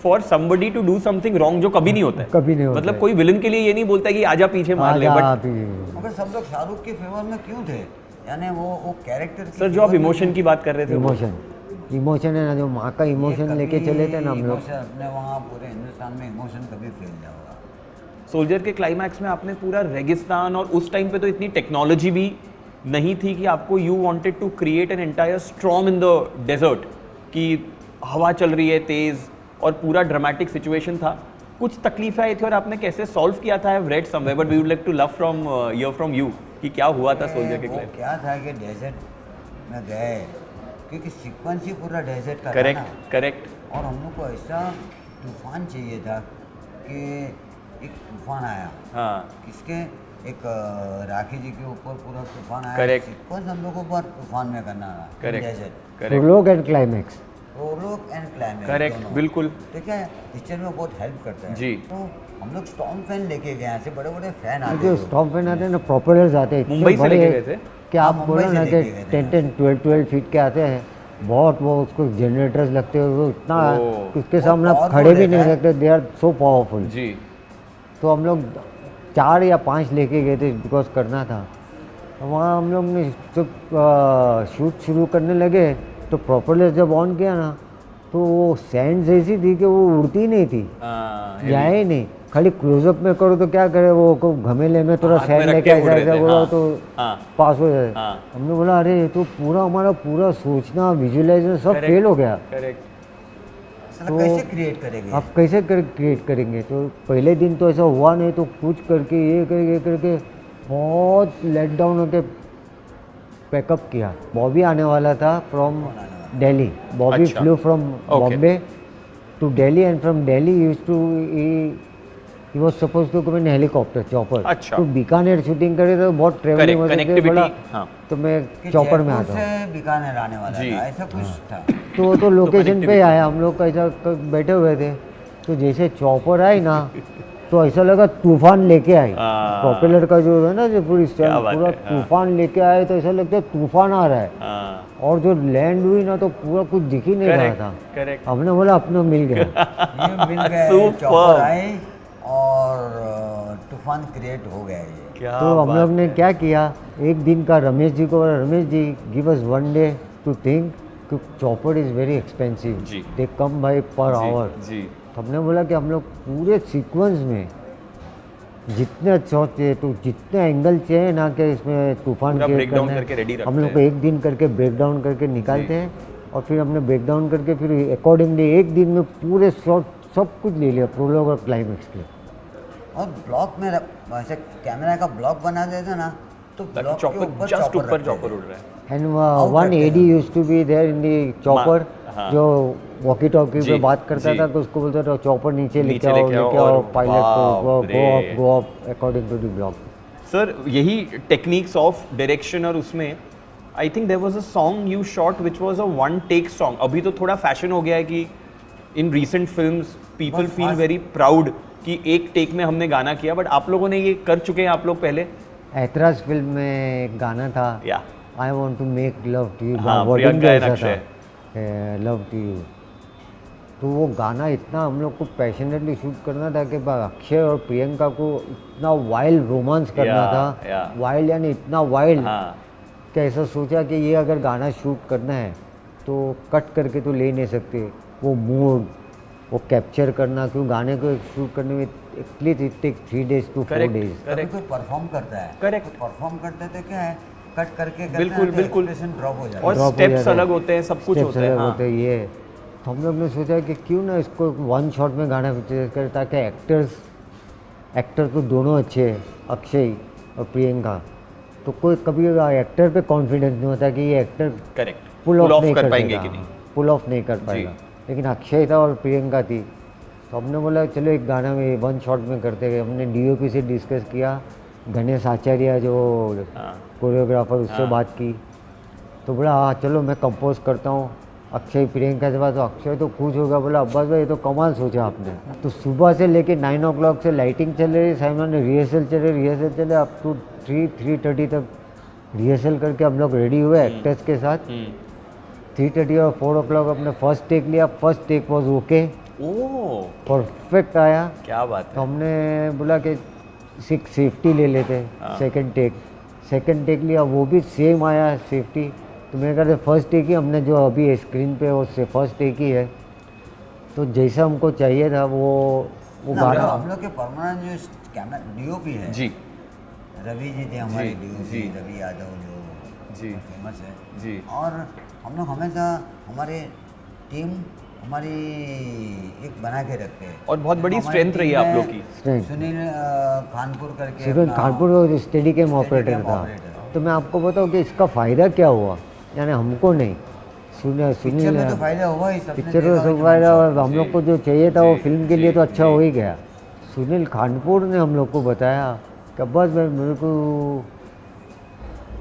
for somebody to do something wrong, जो कभी नहीं होता है। कभी नहीं होता मतलब है। कोई विलन के लिए ये नहीं बोलता कि आजा पीछे मार ले, बट मगर सब लोग शाहरुख के फेवर में क्यों थे? यानी वो कैरेक्टर सर जो आप इमोशन की बात कर रहे थे, इमोशन है ना, जो माँ का इमोशन लेके चले थे ना हम लोग। अपने वहाँ पूरे हिंदुस्तान में इमोशन कभी फेल नहीं होगा। सोल्जर के क्लाइमैक्स में आपने पूरा रेगिस्तान, और उस टाइम पे तो इतनी टेक्नोलॉजी भी नहीं थी कि आपको you wanted to create an entire storm in the desert, कि हवा चल रही है तेज और पूरा ड्रामेटिक सिचुएशन था। कुछ तकलीफें आई थी और आपने कैसे सॉल्व किया था? I have read somewhere but we would like to love from hear from you कि क्या हुआ था सोल्जर के वो क्लाइमैक्स। क्या था कि डेजर्ट में गए, क्योंकि सीक्वेंस ही पूरा डेजर्ट का था ना। करेक्ट करेक्ट, और हम लोग को ऐसा तूफान चाहिए था कि एक तूफान आया, हाँ किसके, एक राखी जी के ऊपर पूरा तूफान आया। Correct. सीक्वेंस हम लोगों को तूफान में करना था। Correct desert correct prologue and climax. Prologue and climax correct, दोनों। बिल्कुल तो क्या है, पिक्चर में बहुत हेल्प करता है जी। तो हम लोग स्टॉर्म फैन लेके गए, ऐसे बड़े बड़े फैन आते जो हैं। स्टॉप फैन आते हैं ना, प्रोपेलर्स आते हैं इतने मुंबई से बड़े लेके गए थे? कि हाँ, आप मुंबई बोलो से ना कि लेके गए थे। 10-12 फीट के आते हैं, बहुत वो उसको जनरेटर्स लगते हैं, वो इतना ओह, उसके बहुत सामने आप powerful खड़े भी नहीं रहता है। सकते, दे आर सो पावरफुल। जी। तो हम लोग 4 या 5 लेके गए थे बिकॉज करना था। तो वहाँ हम लोग ने जब शूट शुरू करने लगे तो प्रोपेलर जब ऑन किया ना, तो वो सैंड ऐसी थी कि वो उड़ती नहीं थी, जाए ही नहीं। खाली क्लोजअप में करो तो क्या करे, वो घमेले में थोड़ा हाथ में सैंड रख लेके के उड़ रहे ऐसा थे, बोला हाँ, तो हाँ, पास हो जाए। हाँ। हमने बोला अरे ये तो पूरा हमारा पूरा सोचना, विजुअलाइजेशन सब फेल हो गया। करेक्ट। साला कैसे क्रिएट करेंगे? आप कैसे क्रिएट करेंगे? तो पहले दिन तो ऐसा हुआ नहीं, तो कुछ करके ये करके बहुत लेट डाउन होके पैकअप किया। बॉबी आने वाला था फ्रॉम दिल्ली। बॉबी अच्छा। Flew from Okay. Bombay to Delhi and from Delhi ही was suppose to come in helicopter chopper अच्छा। तो बीकानेर शूटिंग करे तो बहुत ट्रेवलिंग करेक्ट, होती थी, कनेक्टिविटी, बोला हाँ तो मैं कि चॉपर में जयपुर आता हूँ। से बीकानेर आने वाला जी। था, ऐसा कुछ था। तो लोकेशन पे connectivity। आया, हम लोग कैसा बैठे हुए थे, तो जैसे चॉपर आई ना तो ऐसा लगा तूफान लेके आई। हाँ। प्रोपेलर का जो है ना, जो पूरी स्टाइल क्या बात पूरा है, हाँ। तूफान लेके आए, तो ऐसा लगता है तूफान आ रहा है। हाँ और जो लैंड हुई ना तो पूरा कुछ दिख ही नहीं रहा करेक्ट था। करेक्ट। हमने बोला अपना मिल गया। ये मिल गए, Superb। चॉपर आए और तूफान क्रिएट हो गया ये। क्या तो हम बात लोग ने है। क्या किया, एक दिन का रमेश जी को बोला, Ramesh ji give us 1 day to think, chopper is very expensive, जी। दे कम बाय पर जी, आवर। जी तो हमने बोला कि हम लोग पूरे सीक्वेंस में जितने शॉट चाहिए, तो जितने एंगल चाहिए ना कि इसमें तूफान पूरा create break down करना है, करके ready हम रखते लोग को हैं। एक दिन करके ब्रेक डाउन करके निकालते हैं। और फिर हमने ब्रेक डाउन करके फिर अकॉर्डिंगली एक दिन में पूरे शॉट सब कुछ ले लिया, प्रोलॉग और क्लाइमेक्स के। और ब्लॉक में वैसे कैमरा का ब्लॉक बना देते ना, तो ब्लॉक के चॉपर ऊपर जस्ट ऊपर रखते चॉपर थे। उड़ रहा है। एंड Out वन रखते एडी हैं। Use to be there in the chopper, हाँ। जो वॉकी टॉकी जी, पे बात करता जी। था, तो उसको बोलता था चॉपर नीचे नीचे लेके लेके आओ आओ और पायलट को बाप रे। Go up according to the block. Sir यही टेक्निक्स ऑफ डायरेक्शन, और उसमें I think there was a song you shot which was a one take song. अभी तो थोड़ा फैशन हो गया है कि इन रीसेंट फिल्म्स पीपल बस फील fast। वेरी प्राउड कि एक टेक में हमने गाना किया, बट आप लोगों ने ये कर चुके हैं आप लोग पहले। ऐतराज फिल्म में एक गाना था, या I want to make love to you, हाँ, वर्डिंग प्रियंका एंड ऐसा अक्षय। था लव टू यू। तो वो गाना इतना हम लोग को पैशनेटली शूट करना था कि अक्षय और प्रियंका को इतना वाइल्ड रोमांस करना या। था, वाइल्ड यानी इतना वाइल्ड हाँ कि ऐसा सोचा कि ये अगर गाना शूट करना है तो कट करके तो ले नहीं सकते, वो मूड वो कैप्चर करना, क्यों गाने को शूट करने में at least it take 3 days to 4 correct days। कभी करेक्ट कोई परफॉर्म करता है, Correct। तो परफॉर्म करते थे क्या है, कट करके करते बिल्कुल, हैं तो बिल्कुल। एक्सप्रेशन ड्रॉप हो जाता और है। Drop हो स्टेप्स जाता है। अलग होते हैं, सब कुछ Steps होता है। अलग हाँ। होते हैं ये। तो हम लोग ने सोचा कि क्यों ना इसको 1 शॉट में गाना पिक्चर करें, ताकि एक्टर तो दोनों अच्छे हैं, अक्षय और प्रियंका। तो कोई कभी एक्टर पे कॉन्फिडेंस नहीं होता कि ये एक्टर करेक्ट पुल ऑफ नहीं कर पाएंगे कर कि नहीं। पुल ऑफ नहीं कर पाएगा। लेकिन अक्षय था और प्रियंका थी, तो हमने बोला चलो एक गाना में 1 शॉट में करते गए। हमने डीओपी से डिस्कस किया, गणेश आचार्य जो हाँ। कोरियोग्राफर, उससे हाँ। बात की, तो बोला हाँ चलो मैं कंपोज करता हूँ, अक्षय प्रियंका से बात, तो अक्षय तो खुश हो गया, बोला अब्बास भाई ये तो कमाल सोचा आपने। तो सुबह से लेके 9 o'clock से लाइटिंग चल रही, साइमन ने रिहर्सल चले अप टू 3:30 तक रिहर्सल करके हम लोग रेडी हुए एक्टर्स के साथ। 3:30 और 4 o'clock अपने फर्स्ट टेक लिया, first take was okay, oh perfect आया। क्या बात तो है। हमने बोला कि सेफ्टी ले लेते, सेकंड टेक लिया, वो भी सेम आया सेफ्टी। तो मेरे ख्याल से फर्स्ट टेक ही हमने जो अभी स्क्रीन पे वो फर्स्ट टेक ही है। तो जैसा हमको चाहिए था वो हम लोग के परमानेंट जो कैमरा डीओपी है जी रवि जी थे हमारे जी, डीओपी, जी। रवि यादव जो जी। फेमस है जी। और हम लोग हमेशा हमारे टीम हमारी एक बना के रखते हैं और बहुत बड़ी हमारी strength रही है टीम आप लोग में की। Strength। सुनील खानपुर करके सिर्फ अपना- कानपुर में स्टडी केम ऑपरेटर Steadicam था। operator। तो मैं आपको बताऊँ कि इसका फ़ायदा क्या हुआ, यानी हमको नहीं, पिक्चर सुनील में तो फायदा हुआ ही, सबने पिक्चर देखा में हुआ सब फायदा हिमांशु। और हम लोग को जो चाहिए था वो जी, फिल्म के जी, लिए तो अच्छा जी। हो ही गया। सुनील खानपुर ने हम लोग को बताया कि बस भाई मेरे को,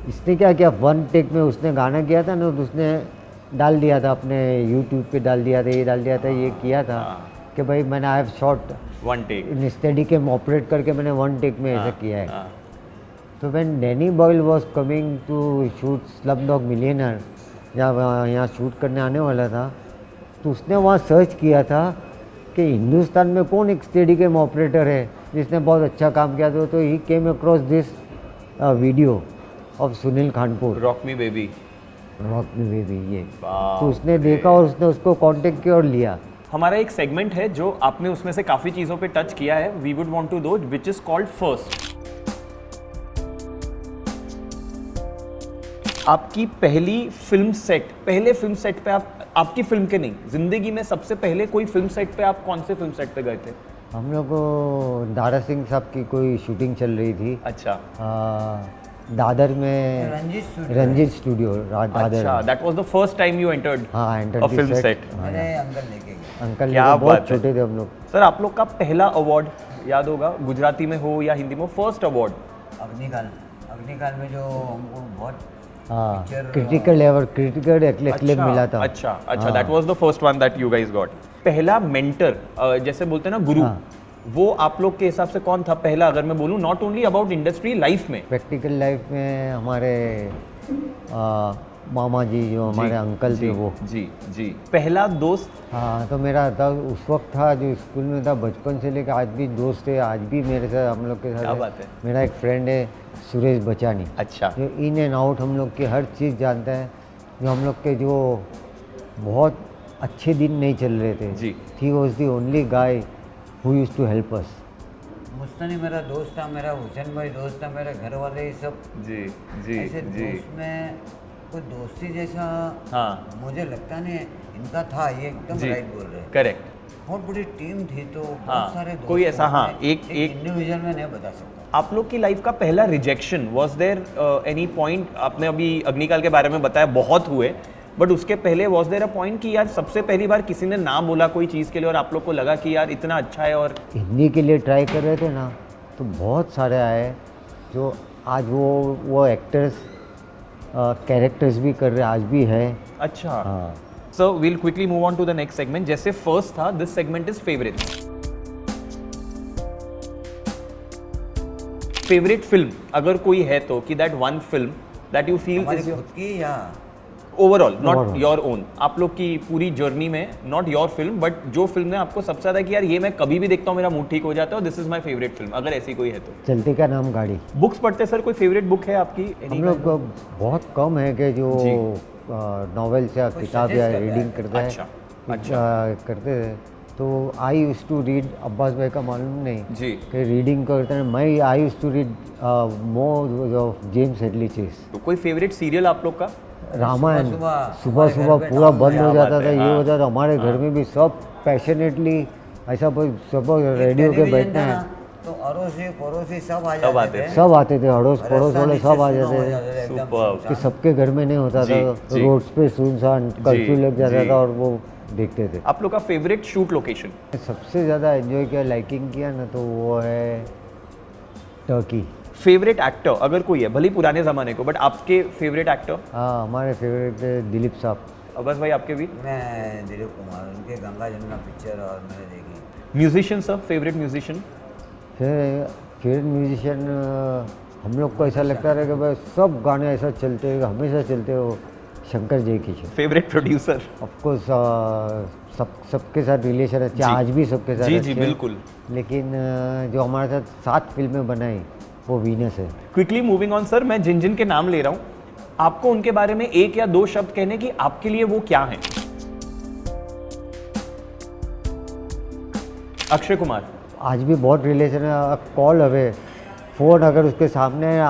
इसने क्या किया, वन टेक में उसने गाना किया था ना, तो उसने डाल दिया था अपने यूट्यूब पे, डाल दिया था, ये डाल दिया था, ये किया था कि भाई मैंने I have shot one take. इन स्टडी के ऑपरेट करके मैंने वन टेक में ऐसा किया है। तो when Danny Boyle was coming to shoot Slumdog Millionaire, जहाँ यहाँ शूट करने आने वाला था, तो उसने वहाँ सर्च किया था कि हिंदुस्तान में कौन एक स्टडी केम ऑपरेटर है जिसने बहुत अच्छा काम किया। तो he came across this video of Sunil Khanpur, rock me baby. Rock me baby, yeah. वाह। तो उसने देखा और उसने उसको कांटेक्ट किया और लिया। हमारा एक सेगमेंट है जो आपने उसमें से काफी चीजों पे टच किया है, we would want to know which is called first. आपकी पहली फिल्म सेट, पहले फिल्म सेट पे आप, आपकी फिल्म के नहीं, जिंदगी में सबसे पहले कोई फिल्म सेट पे आप कौन से फिल्म सेट पे गए थे? हम लोग को दारा सिंह साहब की कोई शूटिंग चल रही थी अच्छा दादर में, रंजीत स्टूडियो दादर। अच्छा, that was the first time you entered हाँ, अ एंटर फिल्म सेट। मेरे अंकल लेके गए। अंकल क्या लोग बात बहुत है। छोटे थे हम लोग। सर आप लोग का पहला अवार्ड याद होगा, गुजराती में हो या हिंदी में, फर्स्ट अवार्ड? अग्निकाल में जो हमको बहुत हाँ, Picture, क्रिटिकल एक्लेम मिला था। अच्छा, that was the first one that you guys got. पहला मेंटर, जैसे बोलते हैं ना गुरु, हाँ। वो आप लोग के हिसाब से कौन था पहला, अगर मैं बोलूं not only about industry, life में? प्रैक्टिकल लाइफ में हमारे मामा जी जो हमारे अंकल थे वो। जी जी। पहला दोस्त? हाँ, तो मेरा था उस वक्त था जो स्कूल में था, बचपन से लेकर आज भी दोस्त है, आज भी मेरे साथ हम लोग के साथ क्या है। बात है। मेरा एक फ्रेंड है सुरेश बचानी, अच्छा। जो इन एंड आउट हम लोग की हर चीज़ जानता है, जो हम लोग के जो बहुत अच्छे दिन नहीं चल रहे थे, जी। He was the only guy who used to help us. Mustani मेरा दोस्त था, मेरा हुसैन भाई दोस्त था, मेरे घर वाले ही सब जी जी ऐसे जी। दोस्त में कोई दोस्ती जैसा हाँ मुझे लगता नहीं इनका था, ये एकदम जी, राइट बोल रहे हैं। करेक्ट। बहुत बड़ी टीम थी तो हाँ, बहुत सारे दोस्त कोई ऐसा, थे। हाँ, मैं एक इंडिविजुअल में नहीं बता सकता। आप लोग की लाइफ का पहला rejection, was there any point? आपने अभी अग्निकाल के बारे में बताया, बहुत हुए, बट उसके पहले वाज देयर अ पॉइंट कि यार सबसे पहली बार किसी ने ना बोला कोई चीज़ के लिए और आप लोग को लगा कि यार इतना अच्छा है? और हिंदी के लिए ट्राई कर रहे थे ना, तो बहुत सारे आए जो आज वो एक्टर्स कैरेक्टर्स भी कर रहे, आज भी है। अच्छा। हाँ, so we'll quickly move on to the next segment. जैसे फर्स्ट था, this segment is favourite. Favourite film अगर कोई है तो, कि that one film that you feel हमारी इज खुद की या overall, not Overall. Your own, आप लोग की पूरी जर्नी में, नॉट योर फिल्म बट जो फिल्म ने आपको सबसे ज्यादा कि यार ये मैं कभी भी देखता हूँ मेरा मूड ठीक हो जाता है और this is my favourite film, अगर ऐसी कोई है तो? चलते का नाम गाड़ी। बुक्स पढ़ते सर, कोई फेवरेट बुक है आपकी? हम लोग को बहुत कम है कि जो जी। नॉवेल्स या कोई किताब suggest या करता है। रीडिंग करता है, अच्छा, कुछ, करते थे। तो आई यूज टू रीड, अब्बास भाई का मालूम नहीं जी। कि रीडिंग करते हैं। मैं I used to read more of James Hadley Chase, तो कोई फेवरेट सीरियल आप लोग का? रामायण। सुबह- सुबह हमारे घर सुबह पे पूरा नाम बंद क्या हो बात जाता था, है, ये हाँ। होता था। हमारे घर में भी सब पैशनेटली ऐसा सब रेडियो के टेलीविजन बैठना था है, ना, तो अड़ोसी पड़ोसी सब आ सब जाते आते थे। सब आते थे, अड़ोस पड़ोस वाले सब आ जाते थे। एकदम Superb. कि सुनसान। सबके घर में नहीं होता जी, था, जी। रोड्स पे सुनसान, कर्फ्यू लग जाता जी। था और वो देखते थे। आप लोग का फेवरेट शूट लोकेशन? सबसे ज़्यादा एंजॉय किया, लाइकिंग किया ना, तो वो है टर्की। फेवरेट एक्टर अगर कोई है, भले ही पुराने जमाने को, बट आपके फेवरेट एक्टर? हाँ, हमारे फेवरेट दिलीप साहब। अब्बास भाई आपके भी? मैं दिलीप कुमार, उनके गंगा जमुना पिक्चर और मैंने देखी। Musician sir, favourite musician? फिर म्यूजिशियन हम लोग को ऐसा लगता है कि बस सब गाने ऐसा चलते हैं, हमेशा चलते हो, Shankar Jaikishan. Favourite producer? Of course सबके साथ रिलेशन अच्छे, जी। आज भी सबके साथ जी अच्छे जी हैं। बिल्कुल। लेकिन जो हमारे साथ 7 फिल्में बनाई वो वीनस है। क्विकली मूविंग ऑन सर, मैं जिन जिन के नाम ले रहा हूँ, आपको उनके बारे में 1 या 2 शब्द कहने की, आपके लिए वो क्या हैं? अक्षय कुमार? आज भी बहुत रिलेशन है, कॉल अवे, फ़ोन अगर उसके सामने है,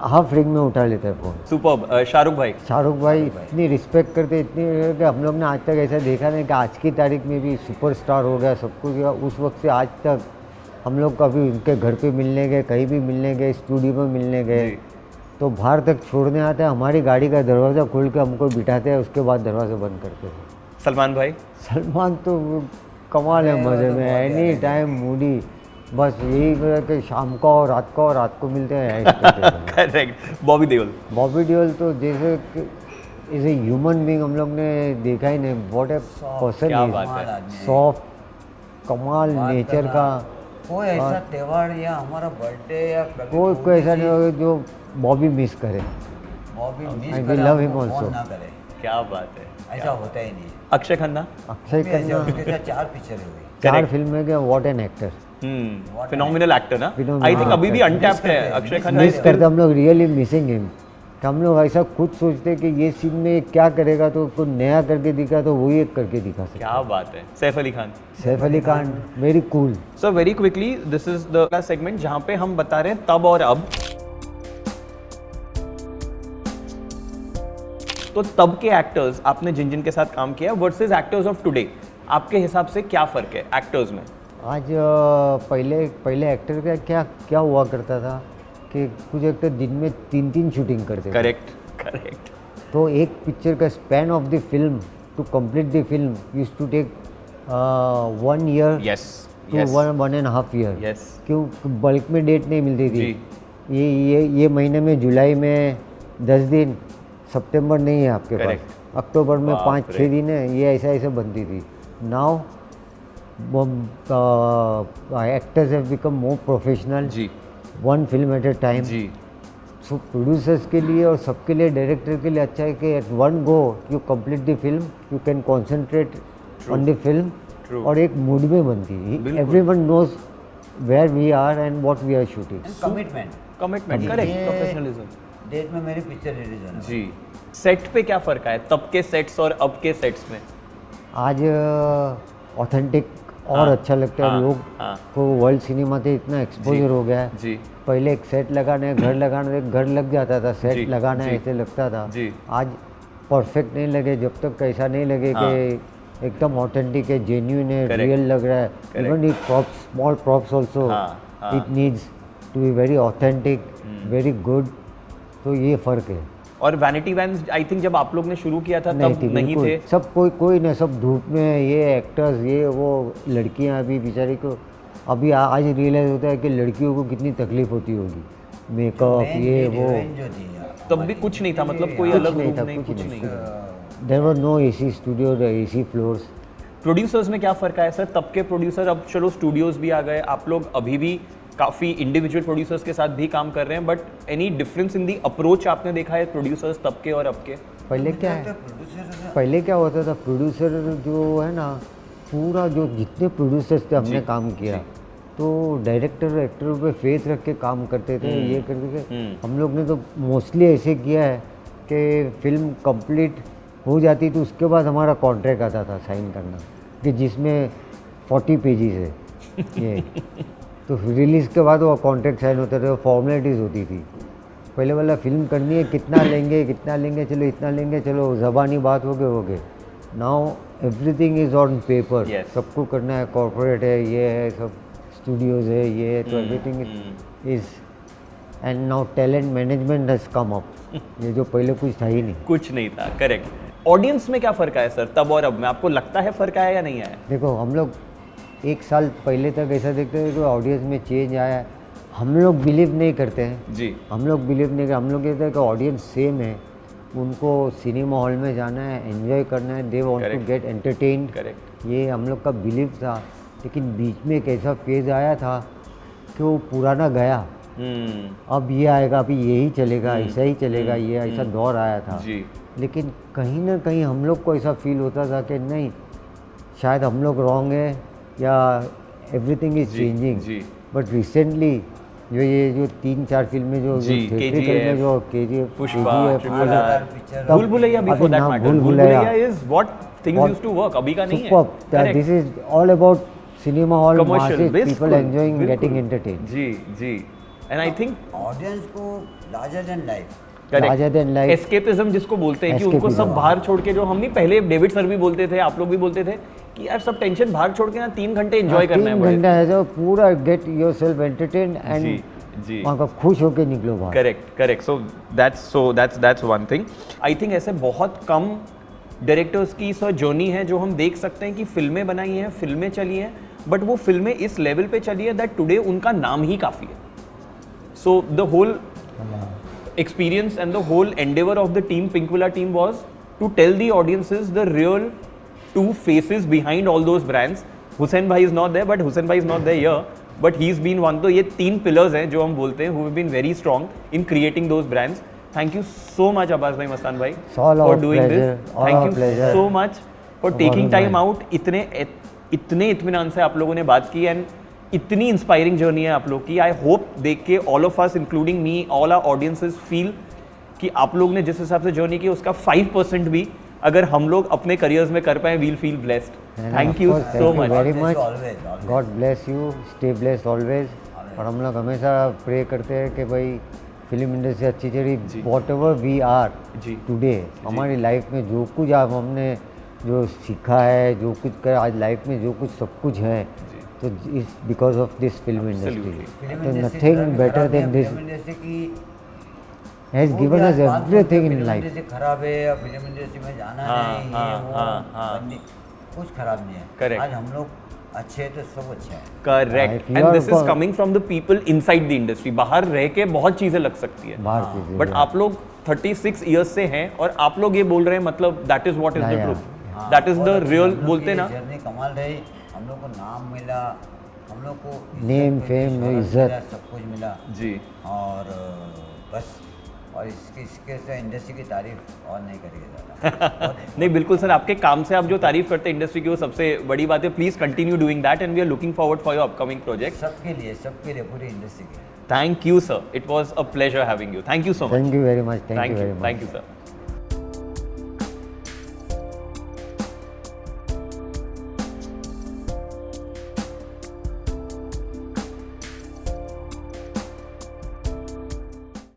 हाफ रिंग में उठा लेता है फ़ोन। सुपर्ब। शाहरुख भाई? शाहरुख भाई इतनी रिस्पेक्ट करते, इतनी कि हम लोग ने आज तक ऐसा देखा नहीं कि आज की तारीख में भी सुपरस्टार हो गया, सब कुछ हुआ। उस वक्त से आज तक हम लोग कभी उनके घर पे मिलने गए, कहीं भी मिलने गए, स्टूडियो में मिलने गए, तो बाहर तक छोड़ने आते हैं, हमारी गाड़ी का दरवाज़ा खोल के हमको बिठाते हैं, उसके बाद दरवाज़ा बंद करते हैं। सलमान भाई? सलमान तो कमाल है, मज़े में, एनी टाइम मूडी, बस यही है कि शाम को और रात को मिलते हैं। करेक्ट। बॉबी देओल? बॉबी देओल तो जैसे एज ए ह्यूमन बीइंग हम लोग ने देखा ही नहीं, व्हाट ए पर्सन क्या इज, बात है। सॉफ्ट, कमाल नेचर का। कोई ऐसा त्यौहार या हमारा बर्थडे या कभी कोई ऐसा नहीं होगा जो बॉबी मिस करे। बॉबी मिस And we करे, love him हमको also. फोन ना करे, क्या बात है। ऐसा होता ही नहीं। अक्षय खन्ना? अक्षय भी ऐसे खन्ना उनके साथ 4 पिक्चर हुई। 4 Correct. फिल्म के what an actor. Phenomenal actor ना? Phenomenal आई थिंक अभी भी actor. अनटैप्ड है करते हैं, अक्षय miss खन्ना। मिस करते हम लोग, रियली मिसिंग हिम। हम लोग ऐसा खुद सोचते कि ये सीन में क्या करेगा, तो कुछ नया करके दिखा तो वही एक करके दिखा सकता। क्या बात है। Saif Ali Khan? Saif Ali Khan very cool. So very quickly, this is the segment जहां पे हम बता रहे हैं तब और अब। तो तब के एक्टर्स आपने जिन जिन के साथ काम किया वर्सेस एक्टर्स ऑफ टुडे, आपके हिसाब से क्या फर्क है एक्टर्स में? आज पहले एक्टर का क्या हुआ करता था कि कुछ एक्टर दिन में 3 शूटिंग करते थे। करेक्ट। तो एक पिक्चर का span of the film to complete the film use to take 1 year yes to 1.5 year. Yes. क्यों? बल्क में डेट नहीं मिलती थी। जी। ये महीने में जुलाई में 10 दिन, सितंबर नहीं है आपके Correct. पास, अक्टूबर में बाप 5-6 रे। दिन है, ये ऐसा बनती थी। Now actors have become more professional, जी 1 फिल्म एट ए टाइम। जी। सो प्रोड्यूसर्स के लिए और सबके लिए, डायरेक्टर के लिए अच्छा है कि at 1 go you complete the film, you can concentrate on the film, True. और एक मूड में बनती है। बिल्कुल। Everyone knows where we are and what we are shooting. Commitment commitment, correct, professionalism. Date में मेरी पिक्चर रिलीज होने वाली। जी। सेट पे क्या फर्क है तब के सेट्स और अब के सेट्स में? आज ऑथेंटिक और हाँ, अच्छा लगता है। हाँ, लोग हाँ। को वर्ल्ड सिनेमा से इतना एक्सपोजर हो गया है। जी पहले एक सेट लगाने, घर लग जाता था, जी, सेट लगाना जी। ऐसे लगता था। जी। आज परफेक्ट नहीं लगे जब तक ऐसा नहीं लगे हाँ। कि एकदम ऑथेंटिक है, जेन्युइन है, Correct. रियल लग रहा है। Correct. Even it props, small props also, हाँ, हाँ। It needs to be very authentic, very good. तो ये फ़र्क है। और वैनिटी वैन्स आई थिंक जब आप लोग ने शुरू किया था तब थी, नहीं बिल्कुल। थे। सब कोई नहीं, सब धूप में है, ये एक्टर्स, ये वो लड़कियां अभी बेचारी को अभी आज रियलाइज होता है कि लड़कियों को कितनी तकलीफ होती होगी, मेकअप ये वो। जो थी तब भी कुछ नहीं था, मतलब कोई कुछ अलग नहीं रूम था, नहीं, कुछ कुछ नहीं नहीं। There were no AC studio, AC floors. Producers में क्या फ़र्क है सर? तब के प्रोड्यूसर, अब चलो स्टूडियोज़ भी आ गए, आप लोग अभी भी काफ़ी इंडिविजुअल प्रोड्यूसर्स के साथ भी काम कर रहे हैं, but any difference in the approach आपने देखा है प्रोड्यूसर्स तब के और अब के? पहले क्या है, पहले क्या होता था, प्रोड्यूसर जो है ना, पूरा जो जितने प्रोड्यूसर्स थे हमने काम किया, तो डायरेक्टर एक्टर पे फेथ रख के काम करते थे, ये करते थे। हम लोग ने तो मोस्टली ऐसे किया है कि फिल्म कंप्लीट हो जाती तो उसके बाद हमारा कॉन्ट्रैक्ट आता था साइन करना, कि जिसमें 40 पेजेस है ये। तो रिलीज़ के बाद वो कॉन्ट्रैक्ट साइन होते थे, फॉर्मेलिटीज़ होती थी। पहले वाला फिल्म करनी है, कितना लेंगे, चलो इतना लेंगे, चलो ज़बानी बात हो गए। Now everything is on paper. Yes. सबको करना है, कॉर्पोरेट है, ये है, सब स्टूडियोज़ है, ये है, तो everything is. And now talent management has come up. ये जो पहले कुछ था ही नहीं। कुछ नहीं था, करेक्ट। ऑडियंस में क्या फ़र्क आया सर तब और अब में? आपको लगता है फ़र्क आया या नहीं आया? देखो, हम लोग 1 साल पहले तक ऐसा देखते थे कि ऑडियंस में चेंज आया है। हम लोग बिलीव नहीं करते हैं। जी। हम लोग बिलीव नहीं करते, हम लोग कहते हैं कि ऑडियंस सेम है, उनको सिनेमा हॉल में जाना है, एंजॉय करना है, they want to Correct. Get entertained. Correct. ये हम लोग का बिलीव था, लेकिन बीच में एक ऐसा फेज आया था कि वो पुराना गया, अब ये आएगा, अभी यही चलेगा, ऐसा ही चलेगा, ये ऐसा दौर आया था। जी। लेकिन कहीं ना कहीं हम लोग को ऐसा फील होता था कि नहीं, शायद हम लोग रॉन्ग है या एवरीथिंग इज जी, चेंजिंग। जी। बट रिसेंटली जो 3-4 फिल्में जो जी, थिएट्रिकल में KGF, जो KGF, Pushpa, KGF, triple R, picture Bhool Bhulaiyaa अभी बिफोर दैट नाम matter, Bhool Bhool Bhulaiyaa Bhulaiyaa is what things What- used to work, अभी का नहीं है। superb. Correct. This is all about cinema hall, Commercial, masses, बिल्कुल, people enjoying, बिल्कुल। getting entertained. जी जी। एंड आई थिंक ऑडियंस को larger than life, Larger than life. Escapism जिसको बोलते हैं कि उनको सब Escapism. बाहर छोड़ के, जो हम नहीं पहले डेविड सर भी बोलते थे, आप लोग भी बोलते थे कि यार सब टेंशन बाहर छोड़ के ना 3 घंटे एंजॉय करना है 3 बड़े। घंटा है जो पूरा गेट योर सेल्फ एंटरटेन जी एंड जी। वहाँ का खुश होके निकलो बाहर। Correct. So that's one thing. I think ऐसे बहुत कम डायरेक्टर्स की सर जर्नी है जो हम देख सकते हैं कि फिल्में बनाई हैं, फिल्में चली हैं, बट वो फिल्में इस लेवल पे चली है दैट टुडे उनका नाम ही काफ़ी है। So the whole experience and the whole endeavor of the team, Pinkvilla team, was to tell the audiences the real two faces behind all those brands. Hussain bhai is not there, but Hussain bhai is not there here, but he's been one. तो ये 3 pillars हैं जो हम बोलते हैं, who have been very strong in creating those brands. Thank you so much Abbas bhai, Mastan bhai, It's all for our doing pleasure, this. all Thank our you pleasure. so much for taking time out. इतने इत्मीनान से आप लोगों ने बात की, एंड इतनी इंस्पायरिंग जर्नी है आप लोग की। आई होप देख के all of us including me, all our audiences feel कि आप लोग ने जिस हिसाब से जर्नी की उसका 5% भी अगर हम लोग अपने करियर्स में कर पाए, we'll feel blessed. Thank you so much. Very Always, much. always. God bless you, stay blessed always. और हम लोग हमेशा प्रे करते हैं कि भाई फिल्म इंडस्ट्री अच्छी चली। वॉट एवर वी आर जी। टुडे, हमारी लाइफ में जो कुछ आप हमने जो सीखा है, जो कुछ कर आज लाइफ में जो कुछ सब कुछ है, तो is because of this film industry. तो nothing better than this film industry की has given us everything in life. Industry खराब है या फिल्म इंडस्ट्री में जाना हाँ, नहीं, हाँ, ये वो हाँ। बंदी- कुछ खराब नहीं है। Correct. आज हम लोग अच्छे हैं तो सब अच्छे हैं। Correct. If you and are this is co- coming from the people inside the industry. बाहर रह के बहुत चीजें लग सकती है, बाहर कीजिए बट आप लोग 36 इयर्स से हैं और आप लोग ये बोल रहे हैं, मतलब that is what is the Yeah, truth, हाँ, दैट इज बहुत द अच्छी रियल, हम लोग बोलते की ना। जर्नी कमाल रही, हम लोग को नाम मिला, हम लोग को Name, fame, इज्जत। सब कुछ मिला। जी। और बस, और इसके से इंडस्ट्री की तारीफ और नहीं करेगी ज़्यादा। नहीं बिल्कुल सर, आपके काम से आप जो तारीफ करते हैं इंडस्ट्री की, वो सबसे बड़ी बात है। Please continue doing that and we are looking forward for your upcoming project. सबके लिए पूरी इंडस्ट्री के लिए। Thank you sir, it was a pleasure having you. Thank you so much. Thank you very much. Thank you very much. Thank you sir.